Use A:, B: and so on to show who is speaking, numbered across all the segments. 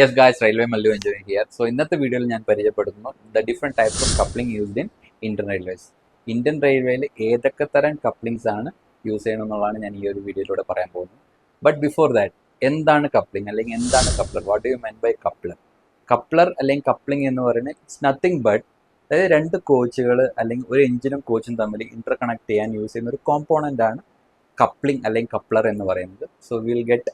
A: Yes guys, railway Mallu engineer here. So ഇന്നത്തെ വീഡിയോയിൽ ഞാൻ പരിചയപ്പെടുത്തുന്നു the different types of coupling used in Indian railways. Indian റെയിൽവേയിൽ ഏതൊക്കെ തരം കപ്ലിങ്സ് ആണ് യൂസ് ചെയ്യണമെന്നുള്ളതാണ് ഞാൻ ഈ ഒരു വീഡിയോയിലൂടെ പറയാൻ പോകുന്നത്. ബട്ട് ബിഫോർ ദാറ്റ്, എന്താണ് കപ്ലിംഗ് അല്ലെങ്കിൽ എന്താണ് coupler? What do you mean by coupler? Coupler അല്ലെങ്കിൽ കപ്ലിംഗ് എന്ന് പറയുന്നത് ഇറ്റ്സ് നത്തിങ് ബട്ട്, അതായത് രണ്ട് കോച്ചുകൾ അല്ലെങ്കിൽ ഒരു എഞ്ചിനും കോച്ചും തമ്മിൽ ഇന്റർ കണക്ട് ചെയ്യാൻ യൂസ് ചെയ്യുന്ന ഒരു കോമ്പോണൻ്റ് ആണ് കപ്ലിംഗ് അല്ലെങ്കിൽ കപ്ലർ എന്ന് പറയുന്നത്. So will get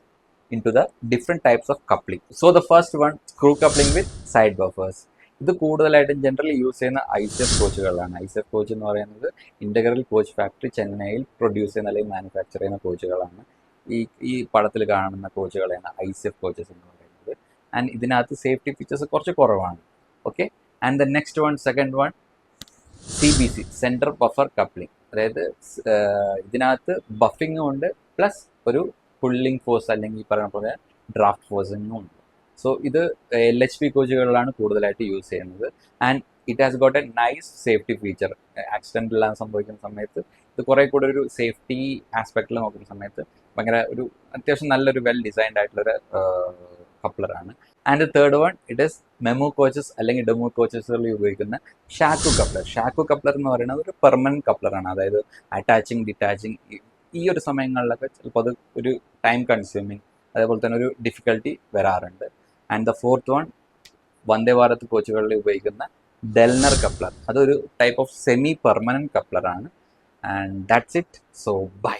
A: into the different types of coupling. So the first one, screw coupling with side buffers. ഇത് കൂടുതലായിട്ടും ജനറലി യൂസ് ചെയ്യുന്ന ICF കോച്ചുകളാണ്. ICF കോച്ച് എന്ന് പറയുന്നത് ഇൻ്റഗ്രൽ കോച്ച് ഫാക്ടറി ചെന്നൈയിൽ പ്രൊഡ്യൂസ് ചെയ്യുന്ന അല്ലെങ്കിൽ മാനുഫാക്ചർ ചെയ്യുന്ന കോച്ചുകളാണ്. ഈ പടത്തിൽ കാണുന്ന കോച്ചുകളാണ് ICF കോച്ചസ് എന്ന് പറയുന്നത്. ആൻഡ് ഇതിനകത്ത് സേഫ്റ്റി ഫീച്ചേഴ്സ് കുറച്ച് കുറവാണ്. Okay, and the next one, second one, CBC, central buffer coupling. അതായത് ഇതിനകത്ത് ബഫിങ്ങും ഉണ്ട്, പ്ലസ് ഒരു പുള്ളിംഗ് ഫോഴ്സ് അല്ലെങ്കിൽ ഈ പറയുന്ന പോലെ ഡ്രാഫ്റ്റ് ഫോഴ്സിങ്ങും ഉണ്ട്. സോ ഇത് LHP കോച്ചുകളിലാണ് കൂടുതലായിട്ട് യൂസ് ചെയ്യുന്നത്. And it has got A nice safety feature. Accident എല്ലാം സംഭവിക്കുന്ന സമയത്ത് ഇത് കുറേ കൂടെ ഒരു സേഫ്റ്റി ആസ്പെക്റ്റിൽ നോക്കുന്ന സമയത്ത് ഭയങ്കര ഒരു അത്യാവശ്യം നല്ലൊരു വെൽ ഡിസൈൻഡ് ആയിട്ടുള്ളൊരു കപ്ലറാണ്. And third one, it is MEMU coaches അല്ലെങ്കിൽ ഡെമു കോച്ചസുകളിൽ ഉപയോഗിക്കുന്ന ഷാക്കു കപ്ലർ. ഷാക്കു കപ്ലർ എന്ന് പറയുന്നത് ഒരു പെർമനൻറ്റ് കപ്ലറാണ്. അതായത് അറ്റാച്ചിങ് ഡിറ്റാച്ചിങ് ഈ ഒരു സമയങ്ങളിലൊക്കെ ചിലപ്പോൾ അത് ഒരു ടൈം കൺസ്യൂമിങ്, അതേപോലെ തന്നെ ഒരു ഡിഫിക്കൽട്ടി വരാറുണ്ട്. And the fourth one, Vande Bharat കോച്ചുകളിൽ ഉപയോഗിക്കുന്ന ഡെൽനർ കപ്ലർ. അതൊരു ടൈപ്പ് ഓഫ് സെമി പെർമനൻറ്റ് കപ്ലറാണ്. And that's it. So by.